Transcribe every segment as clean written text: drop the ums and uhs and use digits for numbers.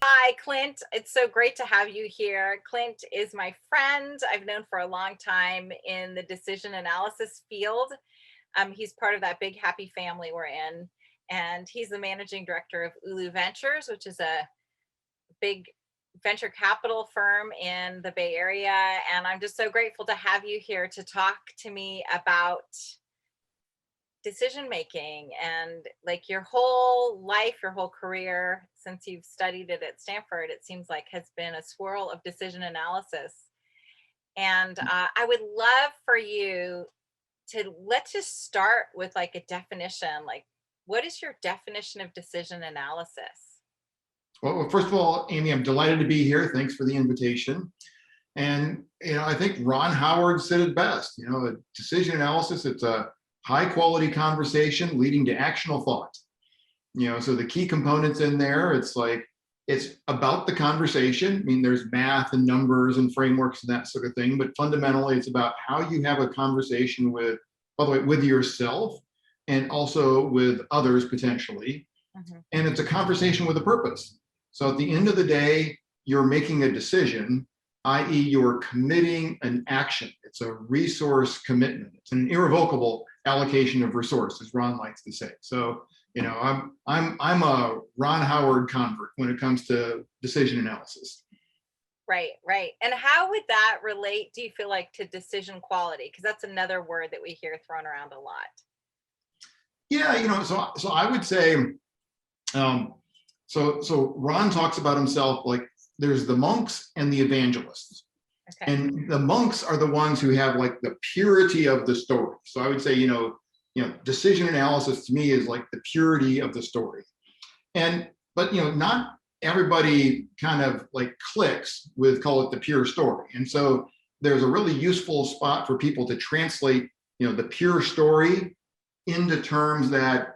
Hi, Clint. It's so great to have you here. Clint is my friend I've known for a long time in the decision analysis field. He's part of that big happy family we're in, and he's the managing director of Ulu Ventures, which is a big venture capital firm in the Bay Area. And I'm just so grateful to have you here to talk to me about decision making and like your whole life, your whole career since you've studied it at Stanford, it seems like has been a swirl of decision analysis. And I would love for you to let's just start with like a definition. Like, what is your definition of decision analysis? Well, first of all, Amy, I'm delighted to be here. Thanks for the invitation. And I think Ron Howard said it best. A decision analysis, it's a high quality conversation leading to actionable thought. So the key components in there, it's about the conversation. I mean, there's math and numbers and frameworks and that sort of thing, but fundamentally it's about how you have a conversation with, by the way, with yourself and also with others potentially. And it's a conversation with a purpose. So at the end of the day, you're making a decision, i.e. you're committing an action. It's a resource commitment. It's an irrevocable allocation of resource, as Ron likes to say. So, I'm a Ron Howard convert when it comes to decision analysis. Right, right. And how would that relate, do you feel like, to decision quality? Because that's another word that we hear thrown around a lot. Yeah, so I would say, so Ron talks about himself like there's the monks and the evangelists. Okay. And the monks are the ones who have like the purity of the story. So I would say, decision analysis to me is like the purity of the story. But not everybody kind of like clicks with, call it the pure story. And so there's a really useful spot for people to translate, the pure story into terms that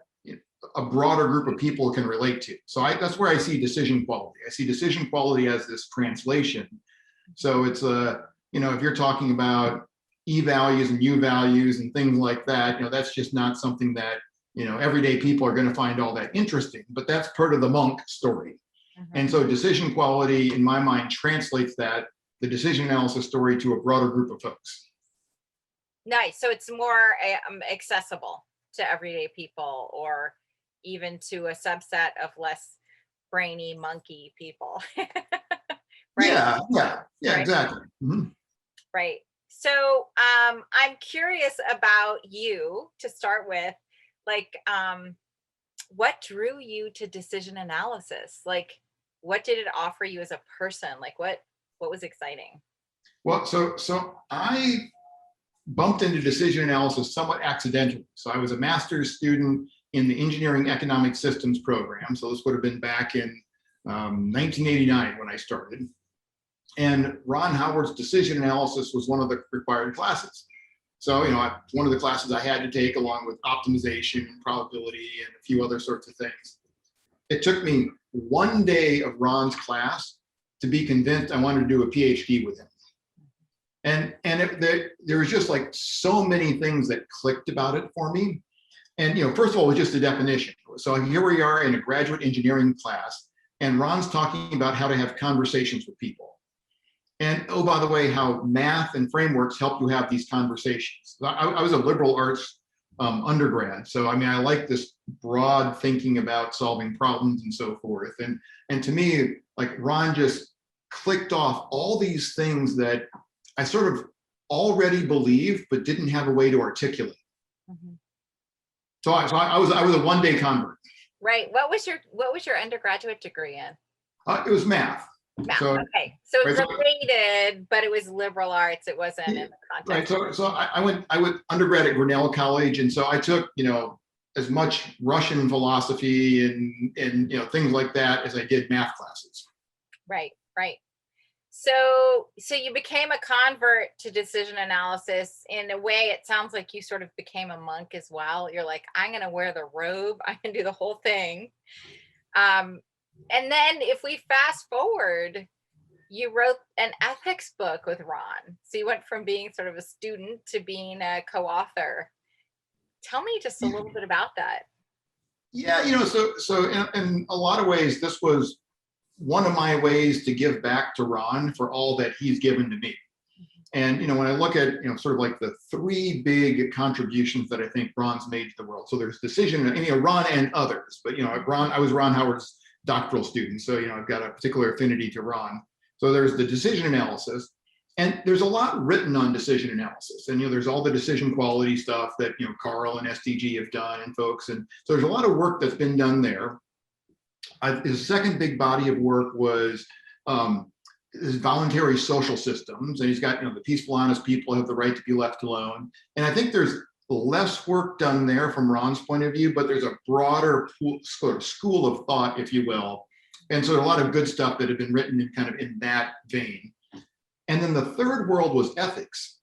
a broader group of people can relate to. So that's where I see decision quality. I see decision quality as this translation. So it's if you're talking about E values and U values and things like that, that's just not something that, everyday people are going to find all that interesting, but that's part of the monk story. And so decision quality, in my mind, translates the decision analysis story to a broader group of folks. Nice. So it's more accessible to everyday people, or even to a subset of less brainy monkey people. Right? Yeah, Right. exactly. Right. So I'm curious about you to start with, like, what drew you to decision analysis? Like, what did it offer you as a person? Like, what was exciting? Well, so I bumped into decision analysis somewhat accidentally. So I was a master's student in the engineering economic systems program. So this would have been back in 1989 when I started. And Ron Howard's decision analysis was one of the required classes. So, one of the classes I had to take, along with optimization and probability and a few other sorts of things. It took me one day of Ron's class to be convinced I wanted to do a PhD with him. And there was just like so many things that clicked about it for me. And, first of all, it was just a definition. So here we are in a graduate engineering class, and Ron's talking about how to have conversations with people. And, oh, by the way, how math and frameworks help you have these conversations. I was a liberal arts undergrad. So, I like this broad thinking about solving problems and so forth. And to me, like Ron just clicked off all these things that I sort of already believed, but didn't have a way to articulate. So I was a one-day convert. Right. What was your undergraduate degree in? It was math. Math. Okay. So it related, but it was liberal arts. It wasn't in the context. Right. So I went undergrad at Grinnell College, and so I took as much Russian philosophy and things like that as I did math classes. Right. Right. So you became a convert to decision analysis. In a way, it sounds like you sort of became a monk as well. You're like, I'm going to wear the robe. I can do the whole thing. And then if we fast forward, you wrote an ethics book with Ron. So you went from being sort of a student to being a co-author. Tell me just a little bit about that. Yeah, so in a lot of ways, this was one of my ways to give back to Ron for all that he's given to me. And when I look at sort of like the three big contributions that I think Ron's made to the world. So there's decision, and Ron and others, but I was Ron Howard's doctoral student, so I've got a particular affinity to Ron. So there's the decision analysis, and there's a lot written on decision analysis, and there's all the decision quality stuff that Carl and SDG have done and folks, and so there's a lot of work that's been done there. His second big body of work was his voluntary social systems, and he's got the peaceful, honest people have the right to be left alone. And I think there's less work done there from Ron's point of view, but there's a broader sort of school of thought, if you will. And so a lot of good stuff that had been written in kind of in that vein. And then the third world was ethics.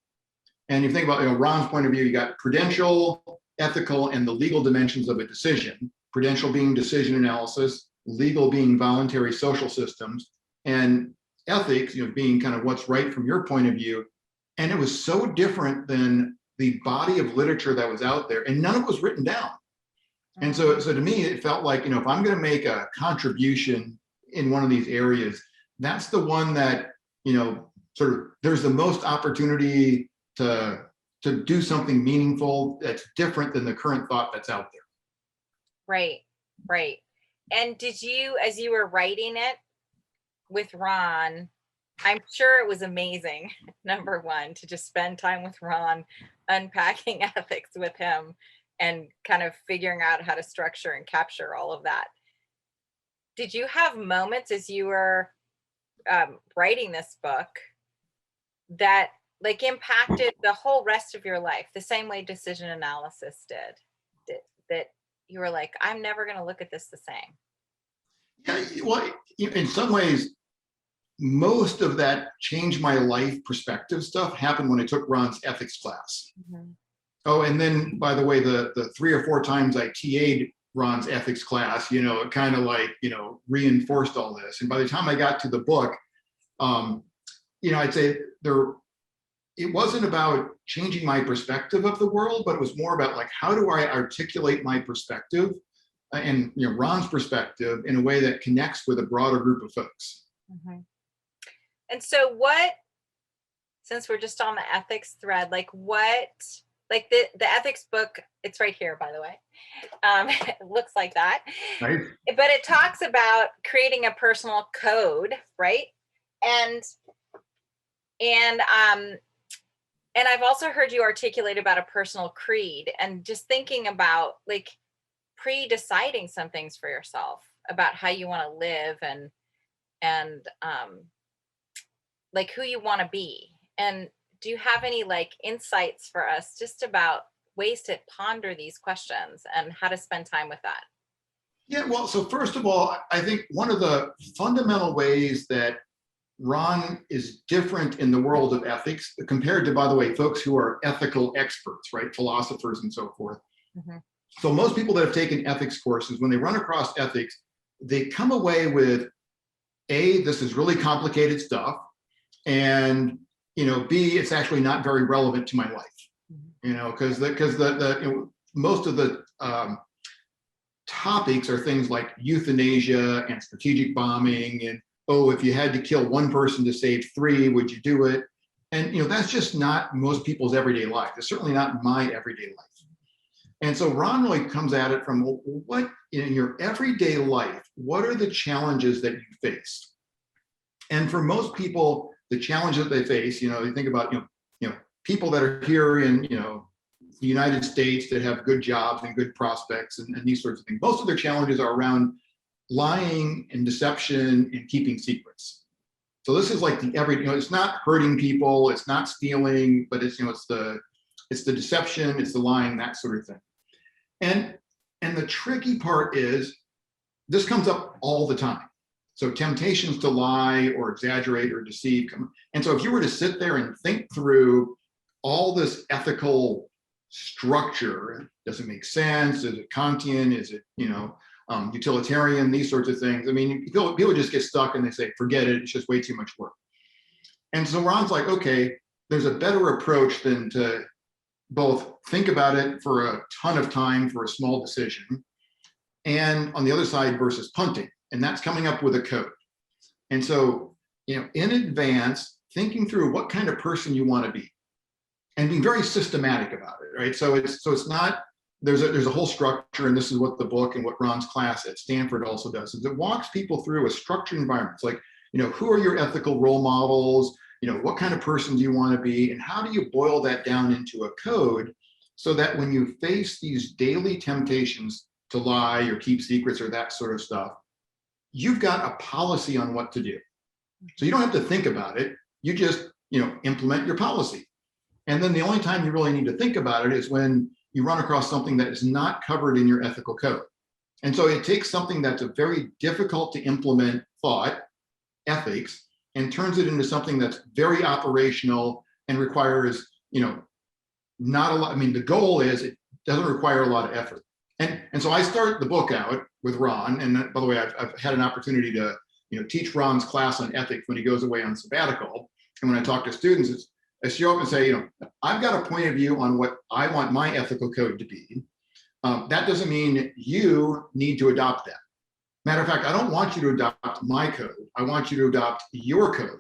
And you think about Ron's point of view, you got prudential, ethical, and the legal dimensions of a decision. Prudential being decision analysis, legal being voluntary social systems, and ethics, being kind of what's right from your point of view. And it was so different than the body of literature that was out there, and none of it was written down. And so to me, it felt like, if I'm going to make a contribution in one of these areas, that's the one that, sort of there's the most opportunity to do something meaningful that's different than the current thought that's out there. Right, right. And did you, as you were writing it with Ron, I'm sure it was amazing, number one, to just spend time with Ron, unpacking ethics with him and kind of figuring out how to structure and capture all of that. Did you have moments as you were writing this book that like impacted the whole rest of your life the same way decision analysis did, that you were like, I'm never going to look at this the same? Yeah, well, in some ways, most of that change my life perspective stuff happened when I took Ron's ethics class. Mm-hmm. Oh, and then by the way, the 3 or 4 times I TA'd Ron's ethics class, it kind of like, reinforced all this. And by the time I got to the book, I'd say it wasn't about changing my perspective of the world, but it was more about like, how do I articulate my perspective and Ron's perspective in a way that connects with a broader group of folks. Mm-hmm. And so since we're just on the ethics thread, like the ethics book, it's right here, by the way. It looks like that. Right. But it talks about creating a personal code, right? And I've also heard you articulate about a personal creed, and just thinking about like pre-deciding some things for yourself about how you want to live and like who you want to be. And do you have any like insights for us just about ways to ponder these questions and how to spend time with that? Yeah, well, so first of all, I think one of the fundamental ways that Ron is different in the world of ethics compared to, by the way, folks who are ethical experts, right? Philosophers and so forth. Mm-hmm. So most people that have taken ethics courses, when they run across ethics, they come away with this is really complicated stuff, and B, it's actually not very relevant to my life, because most of the topics are things like euthanasia and strategic bombing, and if you had to kill one person to save 3, would you do it? And that's just not most people's everyday life. It's certainly not my everyday life. And so Ron really comes at it from what in your everyday life, what are the challenges that you face? And for most people, the challenges that they face, you think about, people that are here in, the United States that have good jobs and good prospects and these sorts of things. Most of their challenges are around lying and deception and keeping secrets. So this is like it's not hurting people, it's not stealing, but it's the deception, it's the lying, that sort of thing. And the tricky part is this comes up all the time. So temptations to lie or exaggerate or deceive come. And so if you were to sit there and think through all this ethical structure, does it make sense? Is it Kantian? Is it, utilitarian? These sorts of things. I mean, people just get stuck and they say, forget it. It's just way too much work. And so Ron's like, okay, there's a better approach than to both think about it for a ton of time for a small decision, and on the other side versus punting. And that's coming up with a code. And so, in advance, thinking through what kind of person you want to be and being very systematic about it, right? So it's not, there's a whole structure, and this is what the book and what Ron's class at Stanford also does, is it walks people through a structured environment. It's like, who are your ethical role models? What kind of person do you want to be? And how do you boil that down into a code so that when you face these daily temptations to lie or keep secrets or that sort of stuff, you've got a policy on what to do. So you don't have to think about it. You just, implement your policy. And then the only time you really need to think about it is when you run across something that is not covered in your ethical code. And so it takes something that's a very difficult to implement thought, ethics, and turns it into something that's very operational and requires, not a lot. I mean, the goal is it doesn't require a lot of effort. And so I start the book out with Ron. And by the way, I've had an opportunity to, teach Ron's class on ethics when he goes away on sabbatical. And when I talk to students, I show up and say, I've got a point of view on what I want my ethical code to be. That doesn't mean you need to adopt that. Matter of fact, I don't want you to adopt my code. I want you to adopt your code.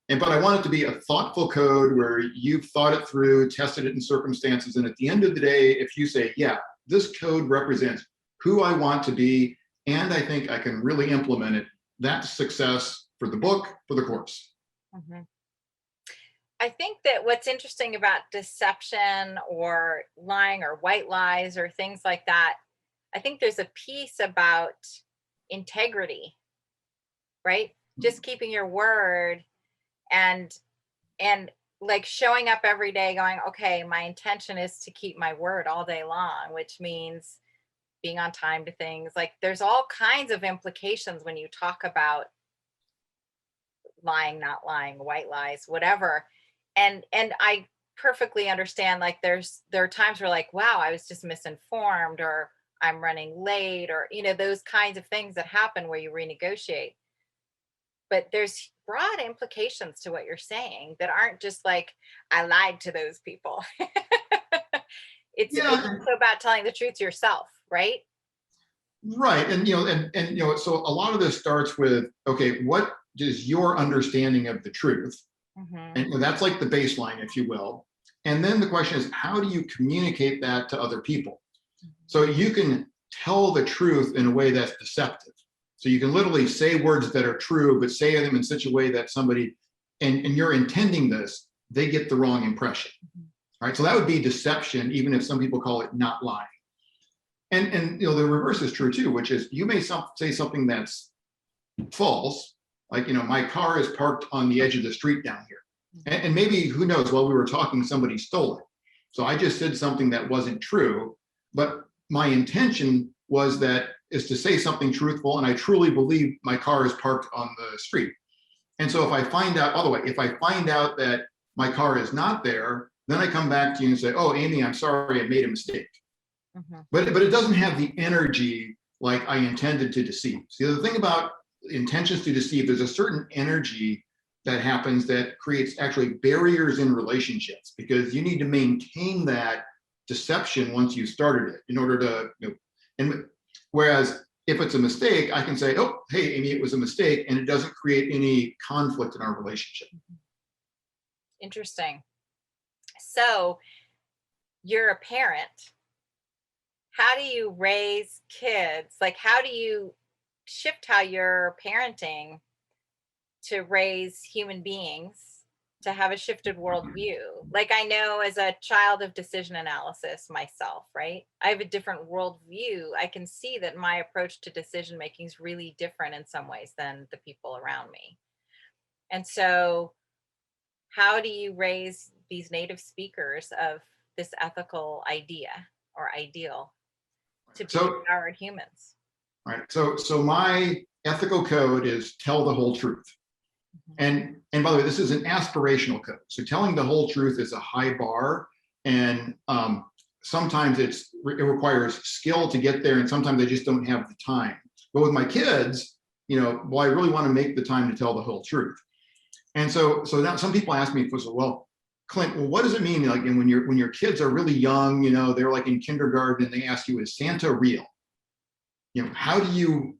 But I want it to be a thoughtful code where you've thought it through, tested it in circumstances. And at the end of the day, if you say, yeah, this code represents who I want to be, and I think I can really implement it, that's success for the book, for the course. Mm-hmm. I think that what's interesting about deception or lying or white lies or things like that, I think there's a piece about integrity, right? Just keeping your word and like showing up every day going, okay, my intention is to keep my word all day long, which means being on time to things. Like there's all kinds of implications when you talk about lying, not lying, white lies, whatever. And I perfectly understand, like there are times where like, wow, I was just misinformed, or I'm running late, or those kinds of things that happen where you renegotiate. But there's broad implications to what you're saying that aren't just like, I lied to those people. It's also about telling the truth to yourself, right? Right. And so a lot of this starts with, okay, what is your understanding of the truth? Mm-hmm. And that's like the baseline, if you will. And then the question is, how do you communicate that to other people? Mm-hmm. So you can tell the truth in a way that's deceptive. So you can literally say words that are true, but say them in such a way that somebody, and you're intending this, they get the wrong impression. Mm-hmm. Right. So that would be deception, even if some people call it not lying. And the reverse is true too, which is you may say something that's false, like, my car is parked on the edge of the street down here. And maybe, who knows, while we were talking, somebody stole it. So I just said something that wasn't true, but my intention is to say something truthful, and I truly believe my car is parked on the street. And so if I find out, by the way, if I find out that my car is not there, then I come back to you and say, oh, Amy, I'm sorry, I made a mistake. Mm-hmm. But it doesn't have the energy like I intended to deceive. See, the thing about intentions to deceive, there's a certain energy that happens that creates actually barriers in relationships, because you need to maintain that deception once you started it in order to, and whereas if it's a mistake, I can say, oh, hey, Amy, it was a mistake, and it doesn't create any conflict in our relationship. Interesting. So you're a parent. How do you raise kids? Like, how do you shift how you're parenting to raise human beings to have a shifted worldview? Like, I know as a child of decision analysis myself, right? I have a different worldview. I can see that my approach to decision making is really different in some ways than the people around me. And so how do you raise these native speakers of this ethical idea or ideal to be empowered humans? Right. So my ethical code is tell the whole truth. Mm-hmm. And by the way, this is an aspirational code. So telling the whole truth is a high bar, and sometimes it requires skill to get there, and sometimes they just don't have the time. But with my kids, well, I really want to make the time to tell the whole truth. And so now some people ask me, well, Clint, what does it mean? Like, and when your kids are really young, they're like in kindergarten, and they ask you, is Santa real? how do you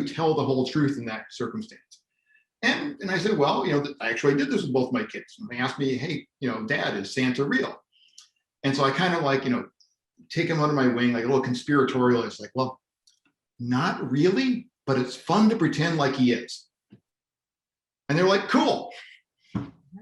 tell the whole truth in that circumstance? And I said, well, I actually did this with both my kids. And they asked me, hey, Dad, is Santa real? And so I kind of like, take him under my wing, like a little conspiratorialist, like, well, not really, but it's fun to pretend like he is. And they're like, cool.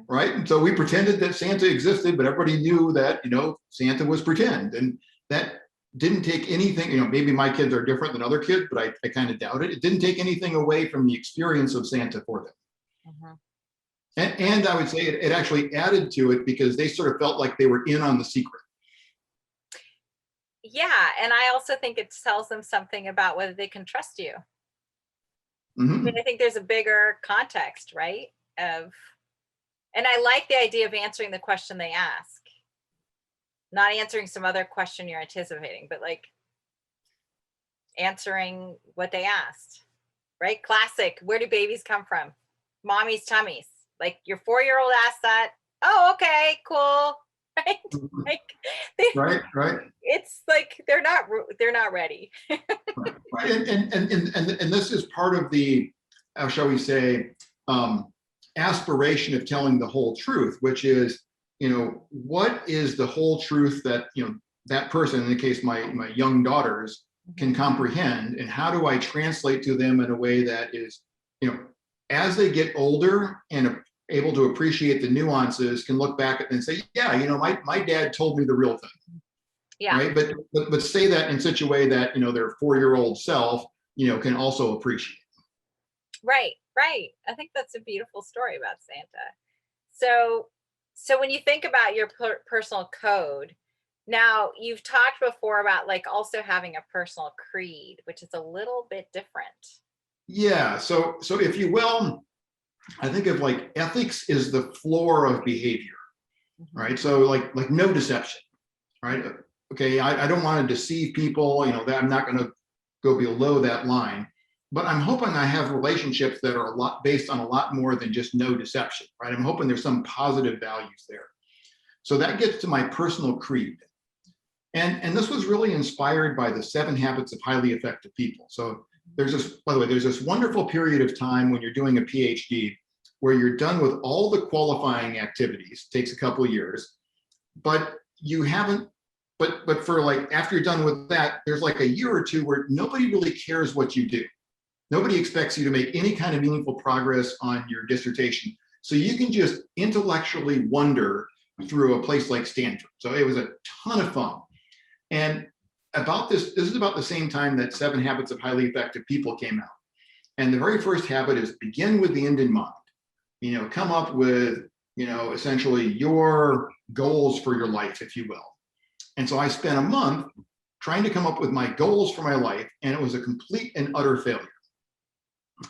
Right. And so we pretended that Santa existed, but everybody knew that, Santa was pretend. And that didn't take anything, maybe my kids are different than other kids, but I kind of doubt it. It didn't take anything away from the experience of Santa for them. Mm-hmm. And I would say it actually added to it because they sort of felt like they were in on the secret. Yeah. And I also think it tells them something about whether they can trust you. Mm-hmm. I mean, I think there's a bigger context, right? And I like the idea of answering the question they ask, not answering some other question you're anticipating, but like answering what they asked, right? Classic. Where do babies come from? Mommy's tummies. Like your 4-year-old asked that. Oh, okay, cool. Right? Like Right. It's like they're not ready. Right. And this is part of the, how shall we say, aspiration of telling the whole truth, which is, what is the whole truth that, that person, in the case, my young daughters, can comprehend, and how do I translate to them in a way that is, as they get older and able to appreciate the nuances, can look back and say, yeah, my dad told me the real thing. Yeah. Right. But say that in such a way that, their 4-year-old self, can also appreciate. Right. I think that's a beautiful story about Santa. So when you think about your personal code, now you've talked before about like also having a personal creed, which is a little bit different. Yeah. So if you will, I think of like ethics is the floor of behavior, right? So like no deception, right? Okay, I don't want to deceive people, that I'm not going to go below that line, but I'm hoping I have relationships that are a lot based on a lot more than just no deception, right? I'm hoping there's some positive values there. So that gets to my personal creed. And this was really inspired by the 7 Habits of Highly Effective People. So there's this, by the way, there's this wonderful period of time when you're doing a PhD where you're done with all the qualifying activities, takes a couple of years, but you haven't, but for like, after you're done with that, there's like a year or two where nobody really cares what you do. Nobody expects you to make any kind of meaningful progress on your dissertation. So you can just intellectually wander through a place like Stanford. So it was a ton of fun. And this is about the same time that 7 Habits of Highly Effective People came out. And the very first habit is begin with the end in mind. Come up with, essentially your goals for your life, if you will. And so I spent a month trying to come up with my goals for my life, and it was a complete and utter failure.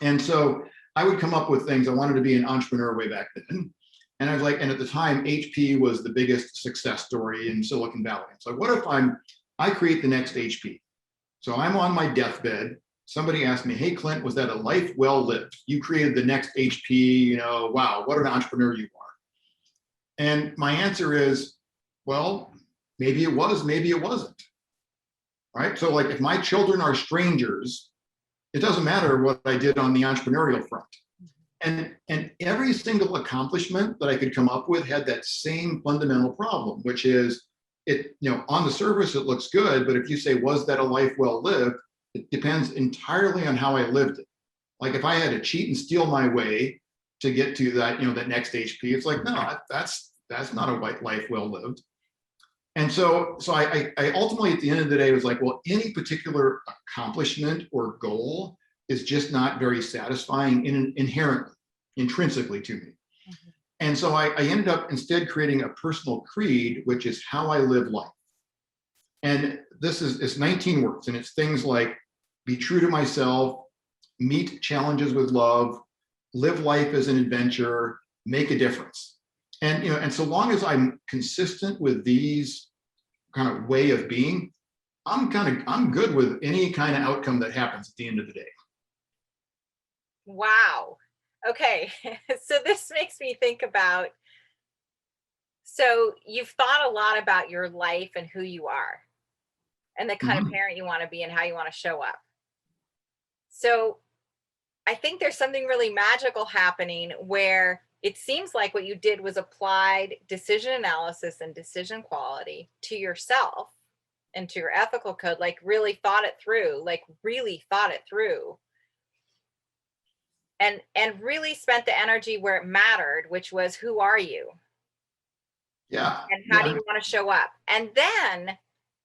And so I would come up with things. I wanted to be an entrepreneur way back then. And I was like, and at the time, HP was the biggest success story in Silicon Valley. So what if I create the next HP? So I'm on my deathbed. Somebody asked me, hey, Clint, was that a life well lived? You created the next HP, wow, what an entrepreneur you are. And my answer is, well, maybe it was, maybe it wasn't. Right? So like if my children are strangers, it doesn't matter what I did on the entrepreneurial front. And every single accomplishment that I could come up with had that same fundamental problem, which is on the surface, it looks good, but if you say, was that a life well lived? It depends entirely on how I lived it. Like if I had to cheat and steal my way to get to that, that next HP, it's like, no, that's not a life well lived. And so I ultimately, at the end of the day, was like, well, any particular accomplishment or goal is just not very satisfying intrinsically to me. Mm-hmm. And so I ended up instead creating a personal creed, which is how I live life. And it's 19 words, and it's things like be true to myself, meet challenges with love, live life as an adventure, make a difference. And so long as I'm consistent with these kind of way of being, I'm good with any kind of outcome that happens at the end of the day. Wow. Okay. So this makes me think about, so you've thought a lot about your life and who you are and the kind of parent you want to be and how you want to show up. So I think there's something really magical happening where it seems like what you did was applied decision analysis and decision quality to yourself and to your ethical code, like really thought it through, like really thought it through, and really spent the energy where it mattered, which was who are you Yeah. and how do Yeah. you want to show up? And then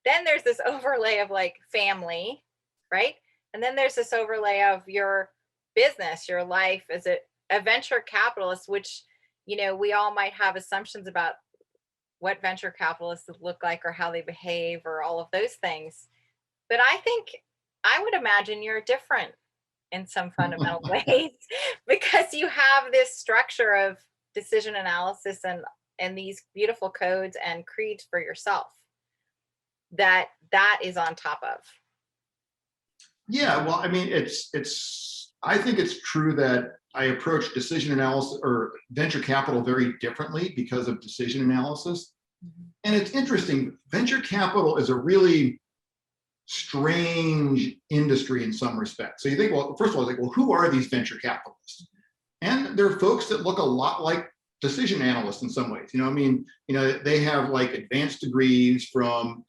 there's this overlay of like family, right? And then there's this overlay of your business, your life as a venture capitalist, which, we all might have assumptions about what venture capitalists look like or how they behave or all of those things. But I think I would imagine you're different in some fundamental ways because you have this structure of decision analysis and these beautiful codes and creeds for yourself that is on top of. Yeah, well, I mean, I think it's true that I approach decision analysis or venture capital very differently because of decision analysis. Mhm. And it's interesting, venture capital is a really strange industry in some respects. So you think, well, first of all, like, well, who are these venture capitalists? And they're folks that look a lot like decision analysts in some ways. I mean, they have like advanced degrees from,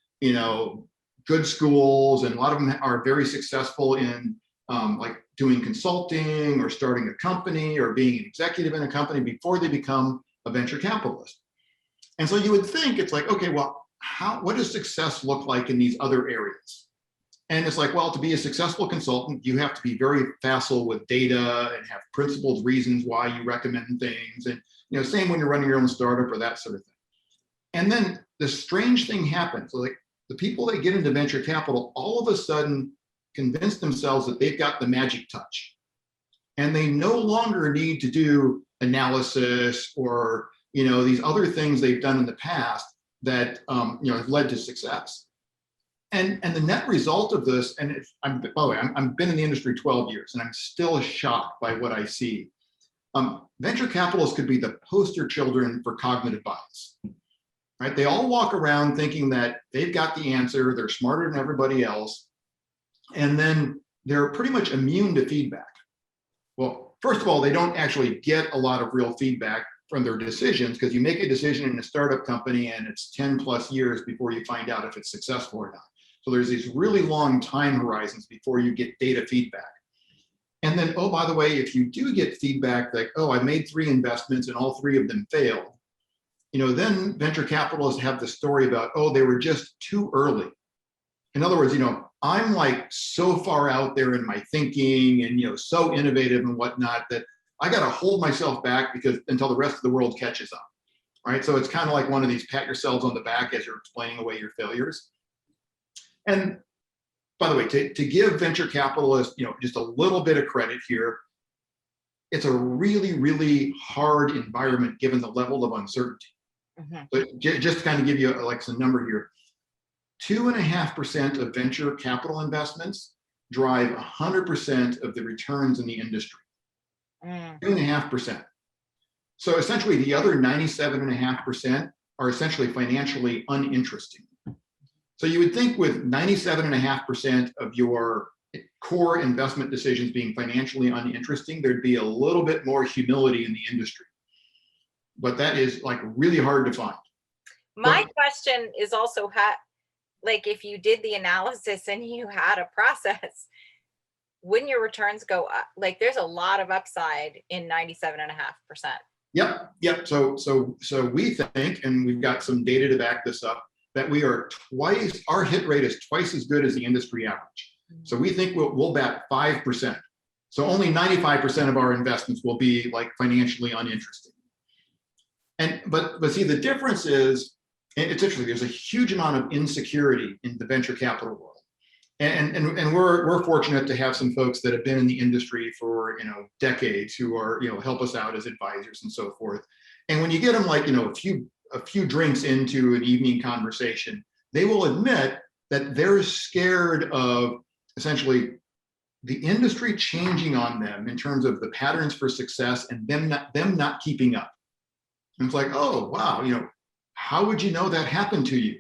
good schools, and a lot of them are very successful in like doing consulting or starting a company or being an executive in a company before they become a venture capitalist. And so you would think it's like, okay, well, what does success look like in these other areas? And it's like, well, to be a successful consultant, you have to be very facile with data and have principled reasons why you recommend things. And, same when you're running your own startup or that sort of thing. And then the strange thing happens. So like the people that get into venture capital all of a sudden convince themselves that they've got the magic touch. And they no longer need to do analysis or, these other things they've done in the past that, have led to success. And the net result of this, and by the way, I've been in the industry 12 years, and I'm still shocked by what I see. Venture capitalists could be the poster children for cognitive bias, right? They all walk around thinking that they've got the answer, they're smarter than everybody else, and then they're pretty much immune to feedback. Well, first of all, they don't actually get a lot of real feedback from their decisions, because you make a decision in a startup company and it's 10 plus years before you find out if it's successful or not. So there's these really long time horizons before you get data feedback. And then, oh, by the way, if you do get feedback like, oh, I made 3 investments and all 3 of them failed, then venture capitalists have the story about, oh, they were just too early. In other words, I'm like so far out there in my thinking and, so innovative and whatnot that I got to hold myself back because until the rest of the world catches up, right? So it's kind of like one of these pat yourselves on the back as you're explaining away your failures. And by the way, to give venture capitalists, just a little bit of credit here, it's a really, really hard environment given the level of uncertainty. Mhm. But just to kind of give you like some number here, 2.5% of venture capital investments drive 100% of the returns in the industry. 2.5%. So essentially, the other 97.5% are essentially financially uninteresting. So you would think with 97.5% of your core investment decisions being financially uninteresting, there'd be a little bit more humility in the industry. But that is like really hard to find. My question is also like if you did the analysis and you had a process, wouldn't your returns go up? Like there's a lot of upside in 97.5%. Yep. So we think, and we've got some data to back this up, that our hit rate is twice as good as the industry average. So we think we'll bat 5%. So only 95% of our investments will be like financially uninteresting. But see, the difference is, and it's interesting, there's a huge amount of insecurity in the venture capital world. And we're fortunate to have some folks that have been in the industry for decades who are help us out as advisors and so forth. And when you get them like a few drinks into an evening conversation, they will admit that they're scared of essentially the industry changing on them in terms of the patterns for success and them not keeping up. And it's like, oh wow, how would you know that happened to you?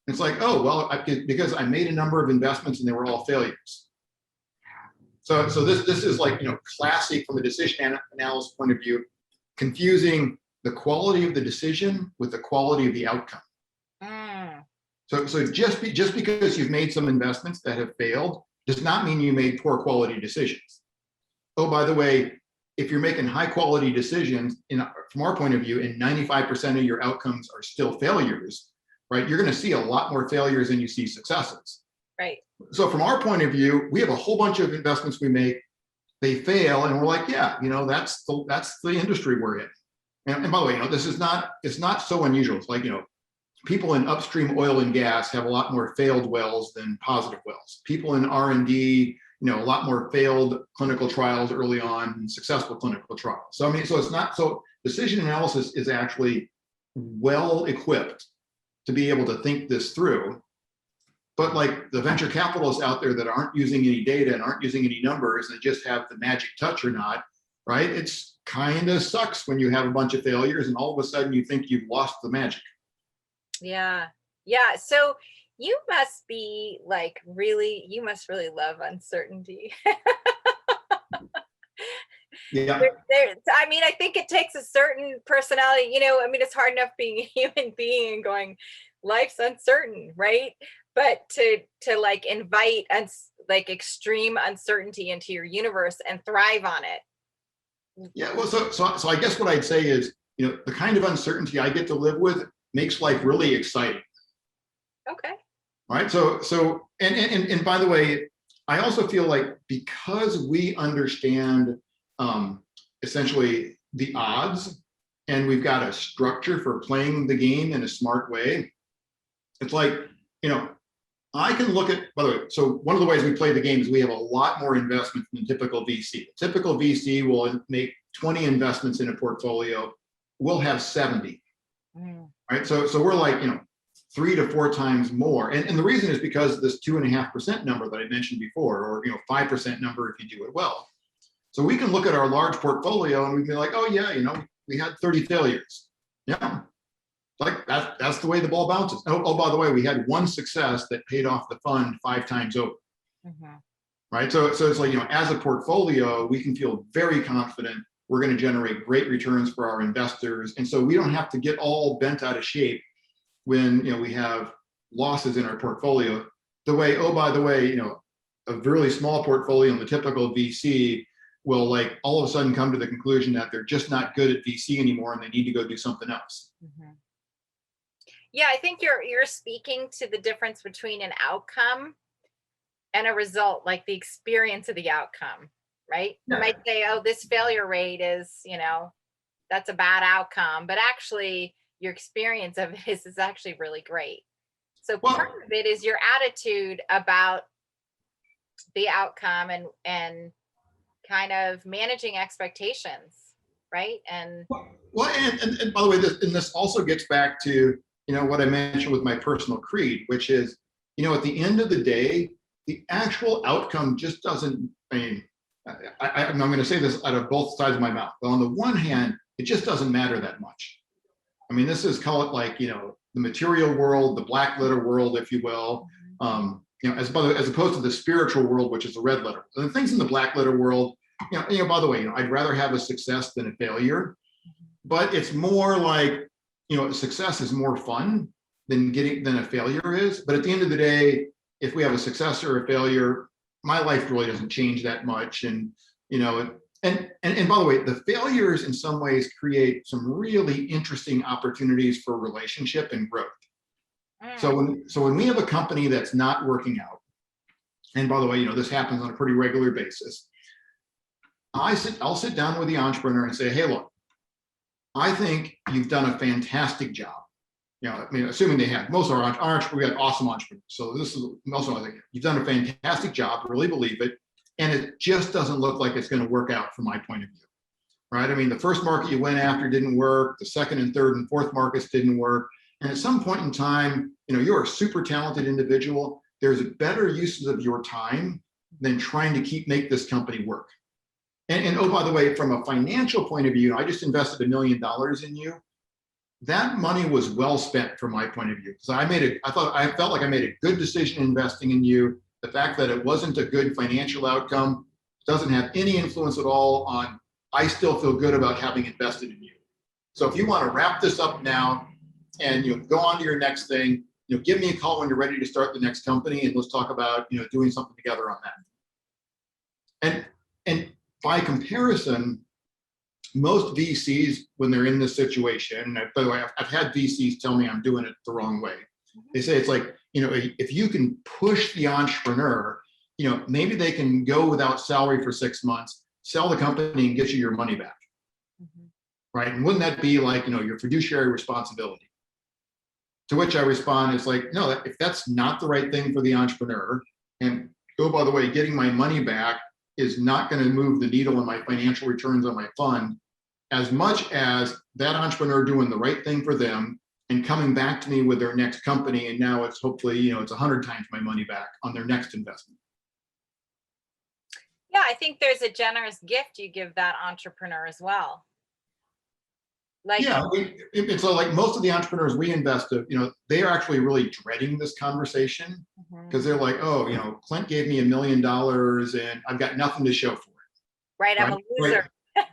It's like, oh well, because I made a number of investments and they were all failures. So this is like, classic from a decision analysis point of view, confusing the quality of the decision with the quality of the outcome. Mm, So just because you've made some investments that have failed does not mean you made poor quality decisions. Oh, by the way, if you're making high quality decisions, from our point of view, and 95% of your outcomes are still failures, right? You're going to see a lot more failures than you see successes. right. So from our point of view, we have a whole bunch of investments we make, they fail, and we're like, yeah, that's the industry we're in. And by the way, it's not so unusual. It's like, people in upstream oil and gas have a lot more failed wells than positive wells. People in R&D, a lot more failed clinical trials early on than successful clinical trials. So it's not so. Decision analysis is actually well equipped to be able to think this through. But like the venture capitalists out there that aren't using any data and aren't using any numbers and just have the magic touch or not, right? It's kind of sucks when you have a bunch of failures and all of a sudden you think you've lost the magic. Yeah. Yeah. So you must be like you must really love uncertainty. Yeah. I think it takes a certain personality, it's hard enough being a human being and going, life's uncertain, right? But to like invite like extreme uncertainty into your universe and thrive on it. Yeah. Well, so I guess what I'd say is, the kind of uncertainty I get to live with makes life really exciting. Okay. Right. And by the way, I also feel like because we understand essentially the odds and we've got a structure for playing the game in a smart way, it's like, I can look at, by the way, so one of the ways we play the game is we have a lot more investment than typical VC. A typical VC will make 20 investments in a portfolio. We'll have 70. Right. So we're like, 3 to 4 times more. And the reason is because this 2.5% number that I mentioned before, or 5% number if you do it well. So we can look at our large portfolio and we can be like, oh yeah, we had 30 failures. Yeah. Like that's the way the ball bounces. Oh, by the way, we had one success that paid off the fund 5 times over. Mm-hmm. Right. So it's like, as a portfolio, we can feel very confident we're going to generate great returns for our investors. And so we don't have to get all bent out of shape when we have losses in our portfolio. By the way, a really small portfolio in the typical VC will like all of a sudden come to the conclusion that they're just not good at VC anymore and they need to go do something else. Mm-hmm. Yeah, I think you're speaking to the difference between an outcome and a result, like the experience of the outcome, right? Yeah. You might say, oh, this failure rate is, that's a bad outcome, but actually your experience of it is actually really great. So part of it is your attitude about the outcome and kind of managing expectations, right? And and by the way, this also gets back to what I mentioned with my personal creed, which is at the end of the day, the actual outcome just doesn't. I'm going to say this out of both sides of my mouth. But on the one hand, it just doesn't matter that much. This is, call it like, the material world, the black letter world, if you will, as opposed to the spiritual world, which is the red letter. And the things in the black letter world, by the way, I'd rather have a success than a failure, but it's more like, success is more fun than a failure is. But at the end of the day, if we have a success or a failure, my life really doesn't change that much. And, and by the way, the failures in some ways create some really interesting opportunities for relationship and growth. So when we have a company that's not working out, and by the way, this happens on a pretty regular basis, I'll sit down with the entrepreneur and say, hey, look, I think you've done a fantastic job. Assuming they have. Most of our entrepreneurs, we got awesome entrepreneurs. So this is also, I think you've done a fantastic job, really believe it. And it just doesn't look like it's going to work out from my point of view, right? The first market you went after didn't work. The second and third and fourth markets didn't work. And at some point in time, you're a super talented individual. There's better uses of your time than trying to make this company work. And oh, by the way, from a financial point of view, I just invested $1 million in you. That money was well spent from my point of view. So I felt like I made a good decision investing in you. The fact that it wasn't a good financial outcome, doesn't have any influence at all on, I still feel good about having invested in you. So if you want to wrap this up now and go on to your next thing, give me a call when you're ready to start the next company, and let's talk about doing something together on that. And by comparison, most VCs, when they're in this situation, and by the way, I've had VCs tell me I'm doing it the wrong way. They say it's like, if you can push the entrepreneur, maybe they can go without salary for 6 months, sell the company, and get you your money back. Mm-hmm. Right? And wouldn't that be like, your fiduciary responsibility? To which I respond, it's like, no, if that's not the right thing for the entrepreneur, and oh, by the way, getting my money back is not going to move the needle in my financial returns on my fund, as much as that entrepreneur doing the right thing for them and coming back to me with their next company. And now it's hopefully, it's 100 times my money back on their next investment. Yeah, I think there's a generous gift you give that entrepreneur as well. Like, yeah, it's like most of the entrepreneurs we invest in, they are actually really dreading this conversation because they're like, oh, Clint gave me $1 million and I've got nothing to show for it. Right, I'm a loser. Right?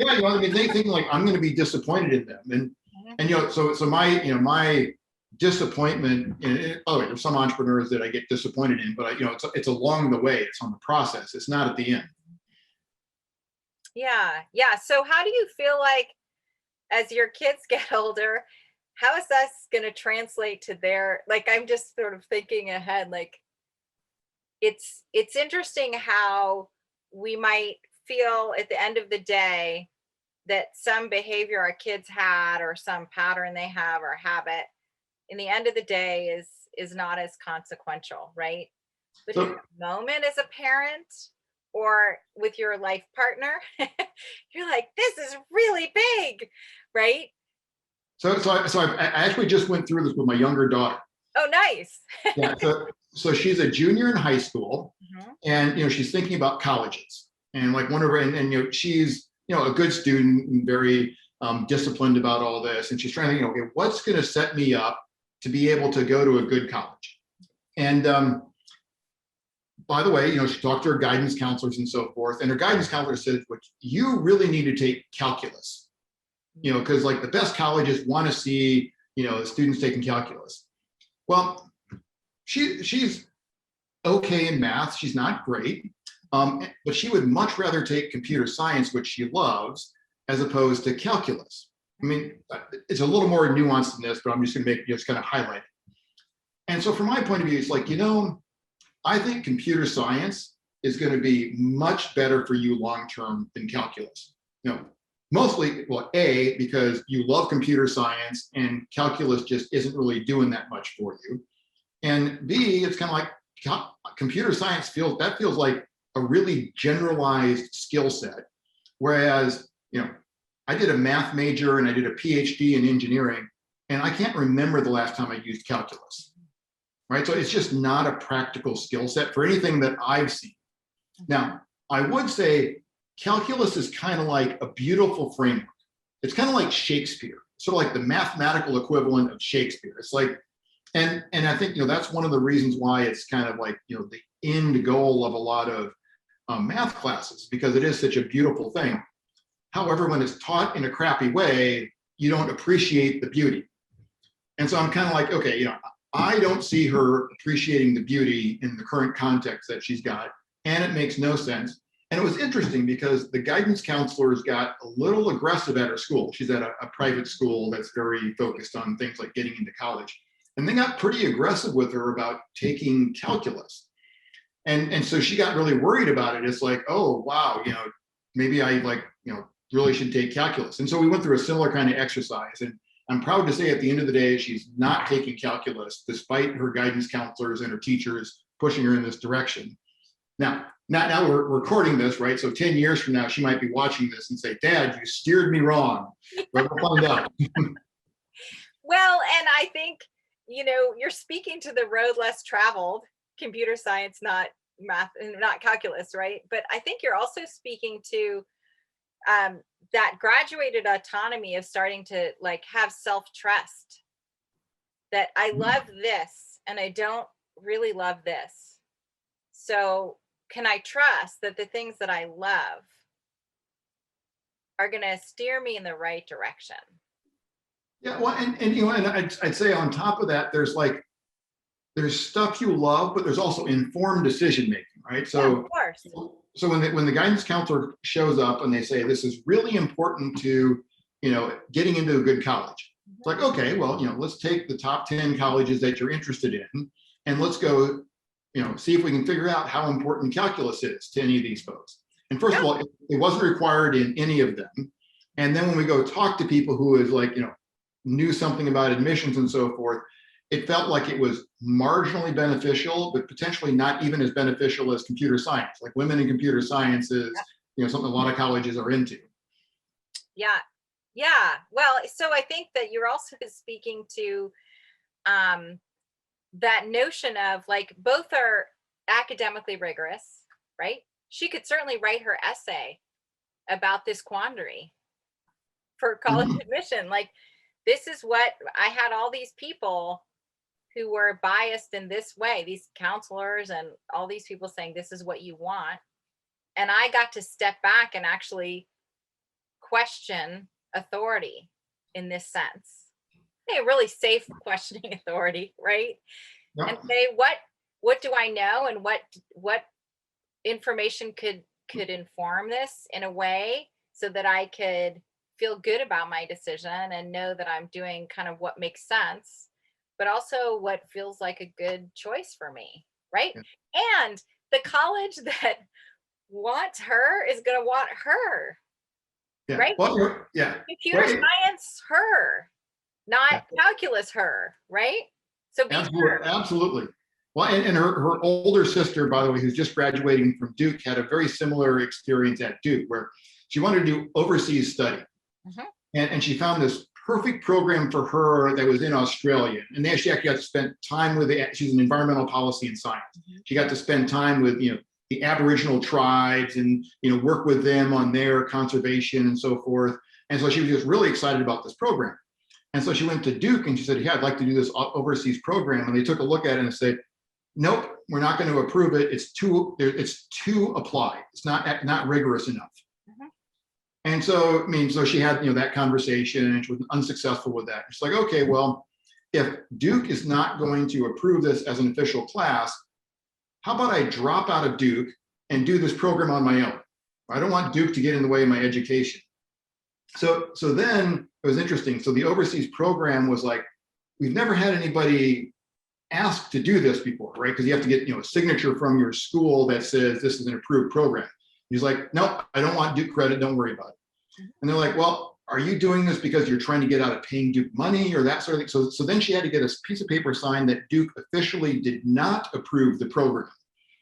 Yeah, I mean, they think like I'm going to be disappointed in them, and so my disappointment. Oh, there's some entrepreneurs that I get disappointed in, but it's along the way. It's on the process. It's not at the end. Yeah. So how do you feel like, as your kids get older, how is that going to translate to their, like, I'm just sort of thinking ahead, like, it's interesting how we might feel at the end of the day that some behavior our kids had or some pattern they have or habit in the end of the day is not as consequential, right? But in the moment as a parent or with your life partner, you're like, this is really big, right? So I actually just went through this with my younger daughter. Oh, nice. Yeah. So she's a junior in high school, and she's thinking about colleges, and like one of her, and she's a good student and very disciplined about all this, and she's trying to think, okay, what's going to set me up to be able to go to a good college? And by the way, she talked to her guidance counselors and so forth, and her guidance counselor said, you really need to take calculus, because like the best colleges want to see, students taking calculus. Well, she's okay in math. She's not great, but she would much rather take computer science, which she loves, as opposed to calculus. I mean, it's a little more nuanced than this, but I'm just going to just kind of highlight it. And so from my point of view, it's like, I think computer science is going to be much better for you long-term than calculus. Mostly, well, A, because you love computer science and calculus just isn't really doing that much for you. And B, it's kind of like computer science feels like a really generalized skill set. Whereas, I did a math major and I did a PhD in engineering, and I can't remember the last time I used calculus, right? So it's just not a practical skill set for anything that I've seen. Now, I would say calculus is kind of like a beautiful framework. It's kind of like Shakespeare, sort of like the mathematical equivalent of Shakespeare. It's like, and I think, that's one of the reasons why it's kind of like, the end goal of a lot of math classes, because it is such a beautiful thing. However, when it's taught in a crappy way, you don't appreciate the beauty. And so I'm kind of like, okay, I don't see her appreciating the beauty in the current context that she's got, and it makes no sense. And it was interesting because the guidance counselors got a little aggressive at her school. She's at a private school that's very focused on things like getting into college. And they got pretty aggressive with her about taking calculus. And so she got really worried about it. It's like, oh, wow, maybe I really should take calculus. And so we went through a similar kind of exercise. And I'm proud to say at the end of the day, she's not taking calculus, despite her guidance counselors and her teachers pushing her in this direction. Now we're recording this, right? So 10 years from now, she might be watching this and say, Dad, you steered me wrong. But we'll find out. Well, and I think, you're speaking to the road less traveled, computer science, not math and not calculus, right? But I think you're also speaking to that graduated autonomy of starting to like have self-trust, that I love this and I don't really love this. So can I trust that the things that I love are going to steer me in the right direction? Yeah, well, and and I'd say on top of that, there's stuff you love, but there's also informed decision making, right? Yeah, of course. So when the guidance counselor shows up and they say this is really important to, getting into a good college, it's like, okay, well, let's take the top 10 colleges that you're interested in, and let's go, see if we can figure out how important calculus is to any of these folks. And first of all, it wasn't required in any of them. And then when we go talk to people who is like, knew something about admissions and so forth, it felt like it was marginally beneficial, but potentially not even as beneficial as computer science. Like women in computer science is, something a lot of colleges are into. Yeah. Yeah. Well, so I think that you're also speaking to that notion of like both are academically rigorous, right? She could certainly write her essay about this quandary for college Mhm. admission. Like, this is what I had, all these people who were biased in this way, these counselors and all these people saying this is what you want. And I got to step back and actually question authority in this sense. A really safe questioning authority, right? And Yep. say what do I know, and what information could inform this in a way so that I could feel good about my decision and know that I'm doing kind of what makes sense, but also what feels like a good choice for me, right? Yeah. And the college that wants her is going to want her, Yeah. right? Well, yeah. Computer Well, science her, not yeah. calculus her, right? So be Absolutely. sure. Absolutely. Well, and her older sister, by the way, who's just graduating from Duke, had a very similar experience at Duke, where she wanted to do overseas study. Mhm. And she found this perfect program for her that was in Australia. And she actually got to spend time with she's an environmental policy and science. She got to spend time with, the Aboriginal tribes and, work with them on their conservation and so forth. And so she was just really excited about this program. And so she went to Duke and she said, yeah, I'd like to do this overseas program. And they took a look at it and said, nope, we're not going to approve it. It's too applied. It's not rigorous enough. Mhm. And so, so she had, that conversation and she was unsuccessful with that. It's like, okay, well, if Duke is not going to approve this as an official class, how about I drop out of Duke and do this program on my own? I don't want Duke to get in the way of my education. So then it was interesting. So the overseas program was like, we've never had anybody ask to do this before, right? Because you have to get, a signature from your school that says this is an approved program. He's like, no, I don't want Duke credit. Don't worry about it. And they're like, well, are you doing this because you're trying to get out of paying Duke money or that sort of thing? So then she had to get a piece of paper signed that Duke officially did not approve the program.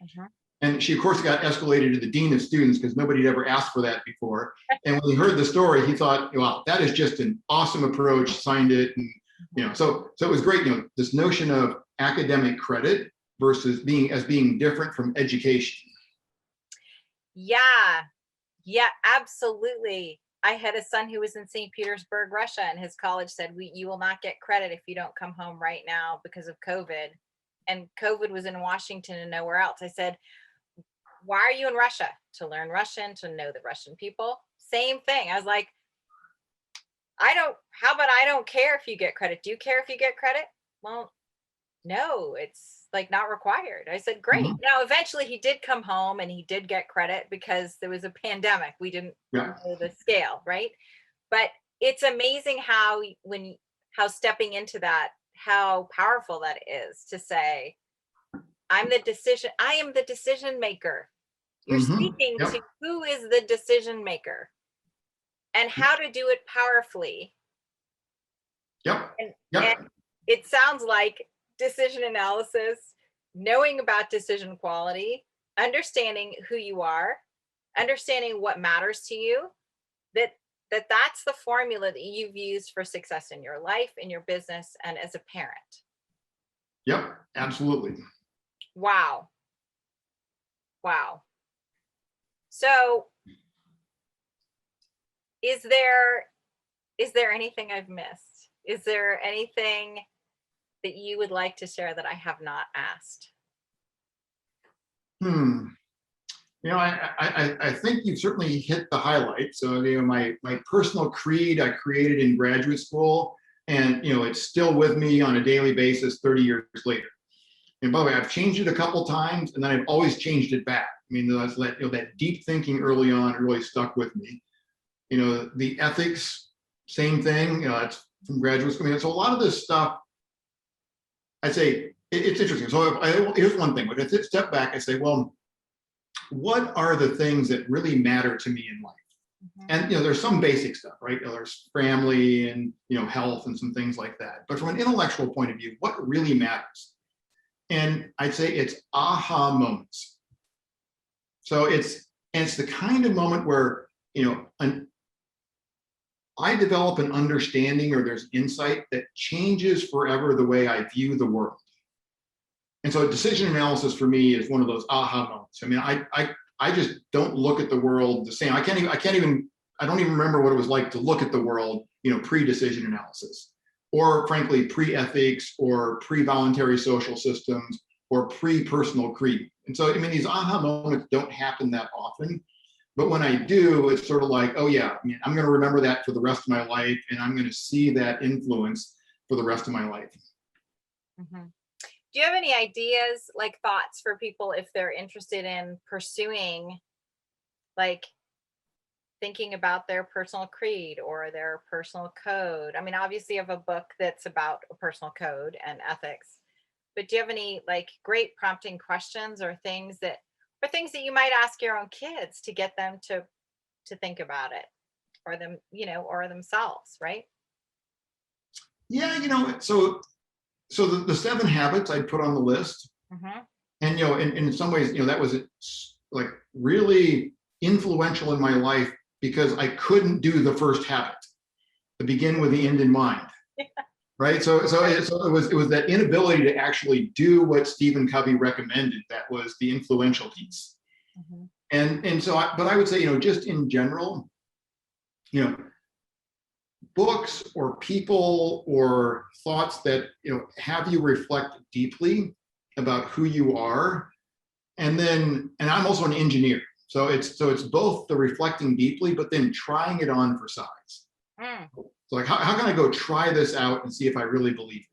Mhm. And she, of course, got escalated to the dean of students because nobody had ever asked for that before. And when he heard the story, he thought, wow, that is just an awesome approach, signed it. And, so it was great, this notion of academic credit versus being different from education. Yeah. Yeah, absolutely. I had a son who was in St. Petersburg, Russia, and his college said, you will not get credit if you don't come home right now because of COVID. And COVID was in Washington and nowhere else. I said, why are you in Russia? To learn Russian, to know the Russian people. Same thing. I was like, how about I don't care if you get credit? Do you care if you get credit? Well, no, it's like not required. I said, great. Mhm. Now, eventually he did come home and he did get credit because there was a pandemic. We didn't Yeah. know the scale, right? But it's amazing how stepping into that, how powerful that is to say, I am the decision maker. You're Mm-hmm. speaking to Yep. who is the decision maker and how to do it powerfully. Yep. And Yep. it sounds like decision analysis, knowing about decision quality, understanding who you are, understanding what matters to you, that's the formula that you've used for success in your life, in your business, and as a parent. Yep. Absolutely. Wow. Wow. So is there anything I've missed? Is there anything that you would like to share that I have not asked? Hmm. I think you've certainly hit the highlight. So, my personal creed I created in graduate school, and it's still with me on a daily basis 30 years later. And by the way, I've changed it a couple times, and then I've always changed it back. That deep thinking early on really stuck with me. The ethics, same thing. It's from graduate school. So a lot of this stuff, I'd say it's interesting. So here's one thing. When I step back, I say, well, what are the things that really matter to me in life? Mm-hmm. And there's some basic stuff, right? There's family and health and some things like that. But from an intellectual point of view, what really matters? And I'd say it's aha moments. So it's the kind of moment where I develop an understanding, or there's insight that changes forever the way I view the world. And so decision analysis for me is one of those aha moments. I just don't look at the world the same. I don't even remember what it was like to look at the world, pre-decision analysis, or frankly, pre-ethics, or pre-voluntary social systems, or pre-personal creed. And so, these aha moments don't happen that often. But when I do, it's sort of like, oh yeah, I'm going to remember that for the rest of my life, and I'm going to see that influence for the rest of my life. Mm-hmm. Do you have any ideas, like thoughts for people if they're interested in pursuing, like thinking about their personal creed or their personal code? Obviously you have a book that's about a personal code and ethics, but do you have any like great prompting questions or things that you might ask your own kids to get them to think about it, or them, or themselves, right? Yeah, so the 7 habits I'd put on the list. Mm-hmm. And in some ways, that was like really influential in my life, because I couldn't do the first habit, to begin with the end in mind. Yeah. Right. So it was that inability to actually do what Stephen Covey recommended that was the influential piece. Mm-hmm. But I would say, just in general, books or people or thoughts that have you reflect deeply about who you are. And I'm also an engineer, so it's both the reflecting deeply, but then trying it on for size. So like, how can I go try this out and see if I really believe it?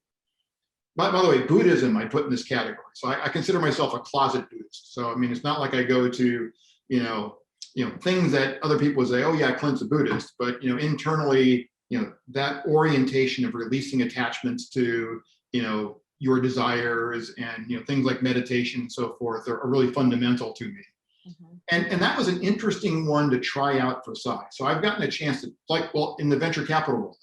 By the way, Buddhism I put in this category. So I consider myself a closet Buddhist. So it's not like I go to things that other people would say, oh yeah, Clint's a Buddhist, but internally, that orientation of releasing attachments to your desires and in like meditation and so forth are really fundamental to me. Mm-hmm. And that was an interesting one to try out for size. So I've gotten a chance to, in the venture capital world,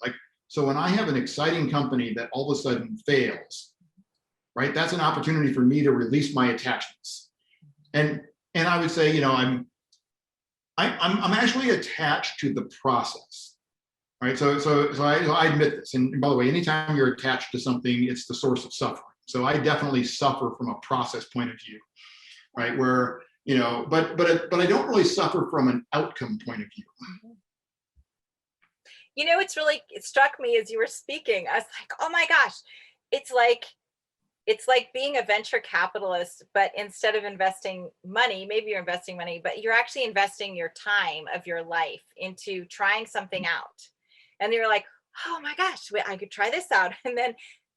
so when I have an exciting company that all of a sudden fails, right, that's an opportunity for me to release my attachments. And I would say, I'm actually attached to the process. Right. So I admit this. And by the way, anytime you're attached to something, it's the source of suffering. So I definitely suffer from a process point of view, right? Where, but I don't really suffer from an outcome point of view. It struck me as you were speaking. I was like, oh my gosh, it's like being a venture capitalist, but instead of investing money, maybe you're investing money, but you're actually investing your time of your life into trying something out. And you're like, oh my gosh, I could try this out. And then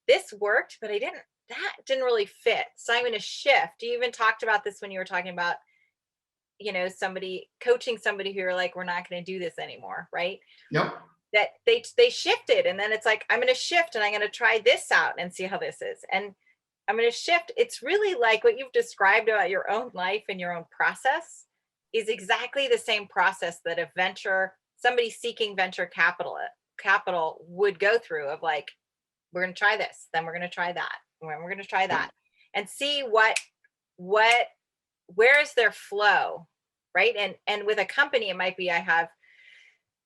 this worked, but that didn't really fit. So I'm going to shift. You even talked about this when you were talking about, coaching somebody who you're like, we're not going to do this anymore. Right. Yep. That they shifted. And then it's like, I'm going to shift and I'm going to try this out and see how this is. And I'm going to shift. It's really like what you've described about your own life and your own process is exactly the same process that somebody seeking venture capital would go through, of like, we're going to try this, then we're going to try that, and we're going to try that, and see where is their flow, right? And with a company, it might be I have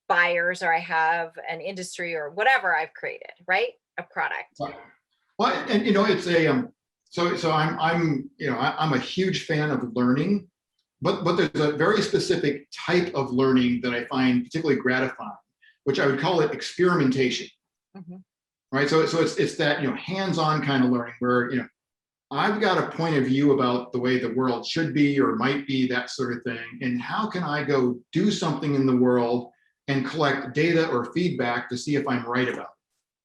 buyers, or I have an industry, or whatever I've created, right? A product. Well, and it's a so I'm a huge fan of learning, but there's a very specific type of learning that I find particularly gratifying, which I would call it experimentation. Mm-hmm. Right. So it's that hands-on kind of learning where I've got a point of view about the way the world should be or might be, that sort of thing. And how can I go do something in the world and collect data or feedback to see if I'm right about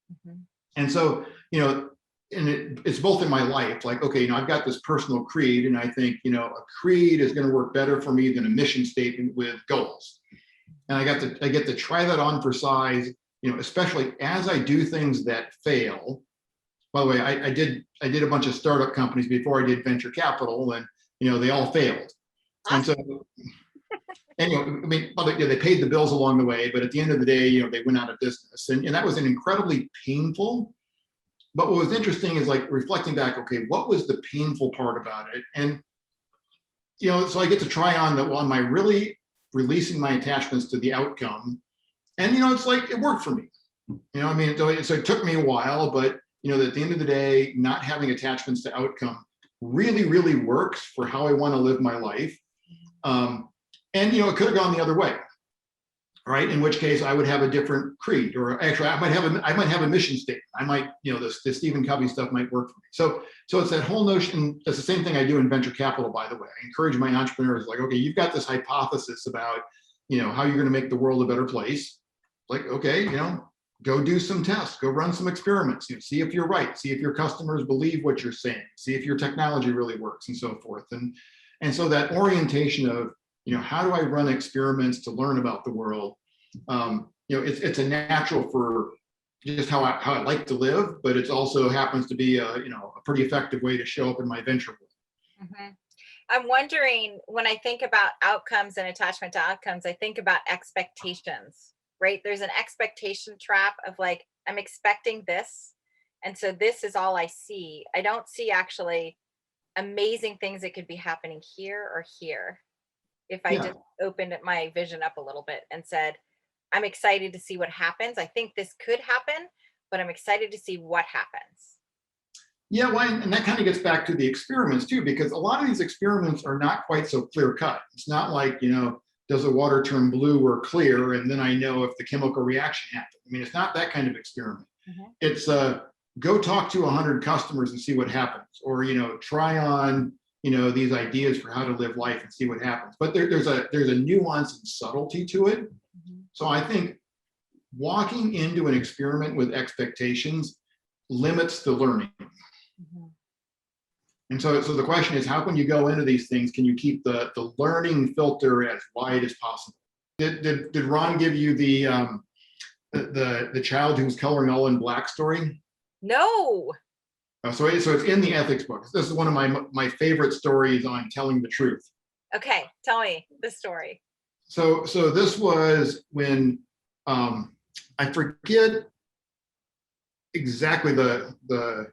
it? Mhm. And so, and it's both in my life, like, okay, I've got this personal creed, and I think, a creed is going to work better for me than a mission statement with goals. And I get to try that on for size, especially as I do things that fail. By the way, I did a bunch of startup companies before I did venture capital, and they all failed. And so, and I mean, well, they paid the bills along the way, but at the end of the day, they went out of business, and that was an incredibly painful. But what was interesting is, like, reflecting back, okay, what was the painful part about it? And so I get to try on that. Well, am I really releasing my attachments to the outcome? And it's like it worked for me. I mean, so it took me a while, but at the end of the day, not having attachments to outcome really, really works for how I want to live my life. And it could have gone the other way, right? In which case I would have a different creed, or actually I might have a mission statement. I might, the Stephen Covey stuff might work for me. So it's that whole notion. That's the same thing I do in venture capital, by the way. I encourage my entrepreneurs, like, okay, you've got this hypothesis about, how you're going to make the world a better place. Like, okay, go do some tests, go run some experiments, see if you're right, see if your customers believe what you're saying, see if your technology really works, and so forth. And so that orientation of, how do I run experiments to learn about the world? It's a natural for just how I like to live, but it also happens to be a pretty effective way to show up in my venture world. Mhm. I'm wondering, when I think about outcomes and attachment to outcomes, I think about expectations, right? There's an expectation trap of, like, I'm expecting this. And so this is all I see. I don't see actually amazing things that could be happening here or here. If I Yeah. just opened my vision up a little bit and said, I'm excited to see what happens. I think this could happen, but I'm excited to see what happens. Yeah, well, and that kind of gets back to the experiments too, because a lot of these experiments are not quite so clear cut. It's not like, does the water turn blue or clear, and then I know if the chemical reaction happened. I mean, it's not that kind of experiment. Mhm. It's go talk to 100 customers and see what happens, or try on these ideas for how to live life and see what happens. But there's a nuance and subtlety to it. Mhm. So I think walking into an experiment with expectations limits the learning. Mhm. And so the question is, how can you go into these things? Can you keep the learning filter as wide as possible? Did Ron give you the child who was coloring all in black story? No. So it's in the ethics book. This is one of my favorite stories on telling the truth. Okay, tell me the story. So this was when I forget exactly the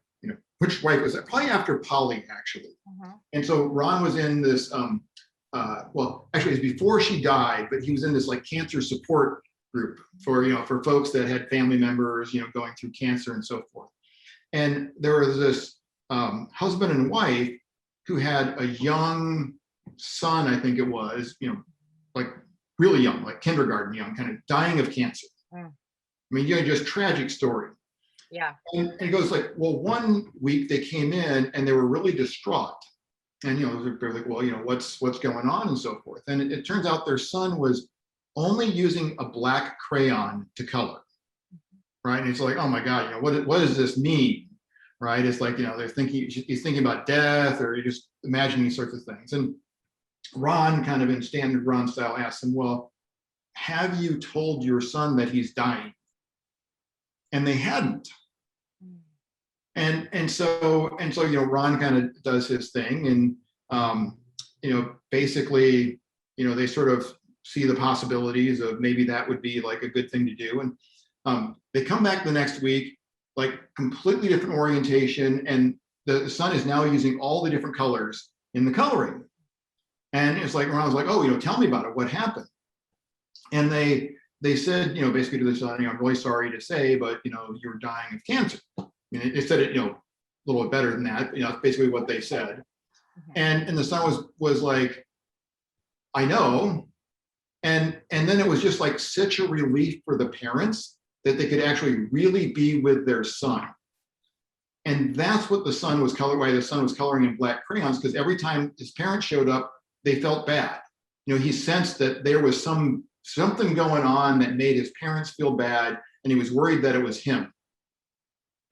which wife was that? Probably after Polly, actually. Mhm. And so Ron was in this well, actually it was before she died, but he was in this, like, cancer support group for folks that had family members going through cancer and so forth. And there was this husband and wife who had a young son, I think it was, like really young, like kindergarten young, kind of dying of cancer. Mm. I mean, just tragic story. Yeah. And it goes like, well, one week they came in and they were really distraught. And they're like, well, what's going on and so forth. And it turns out their son was only using a black crayon to color. Right. And it's like, oh my God, what does this mean? Right. It's like, he's thinking about death, or you're just imagining these sorts of things. And Ron, kind of in standard Ron style, asks him, well, have you told your son that he's dying? And they hadn't. Mm. And so Ron kind of does his thing, and basically they sort of see the possibilities of maybe that would be like a good thing to do. And they come back the next week, like completely different orientation, and the son is now using all the different colors in the coloring. And it's like, Ron was like, oh, tell me about it, what happened? And they said, basically to the son, I'm really sorry to say, but you're dying of cancer. They said it, a little bit better than that. That's basically what they said. Mhm. And the son was like, I know. And then it was just like such a relief for the parents that they could actually really be with their son. And that's what the son was colored, why the son was coloring in black crayons, because every time his parents showed up, they felt bad. He sensed that there was something going on that made his parents feel bad, and he was worried that it was him.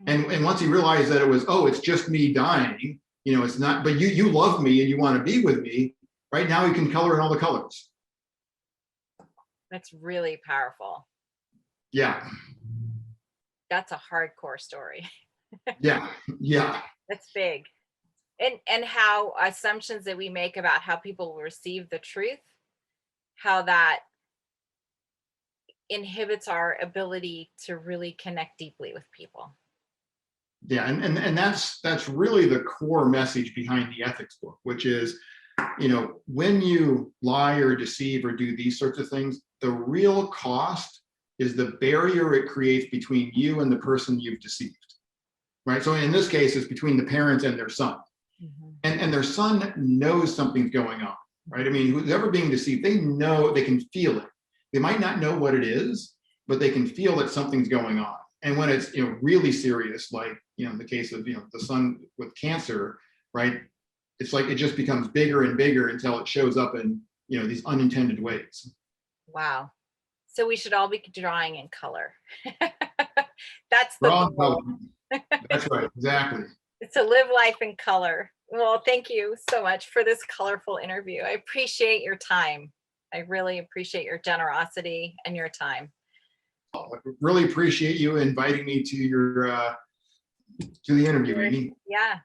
And once he realized that it was, oh, it's just me dying, it's not, but you love me and you want to be with me, right? Now he can color in all the colors. That's really powerful. Yeah. That's a hardcore story. Yeah. Yeah. That's big. And how assumptions that we make about how people will receive the truth, how that inhibits our ability to really connect deeply with people. Yeah, and that's really the core message behind the ethics book, which is, when you lie or deceive or do these sorts of things, the real cost is the barrier it creates between you and the person you've deceived, right? So in this case, it's between the parents and their son. Mm-hmm. And their son knows something's going on, right? I mean, who's ever being deceived, they know, they can feel it. They might not know what it is, but they can feel that something's going on. And when it's really serious, like in the case of the son with cancer, right? It's like it just becomes bigger and bigger until it shows up in these unintended ways. Wow. So we should all be drawing in color. That's the Wrong goal. color. That's right, exactly. To live life in color. Well, thank you so much for this colorful interview. I appreciate your time. I really appreciate your generosity and your time. I really appreciate you inviting me to your to the interview, Amy. Yeah.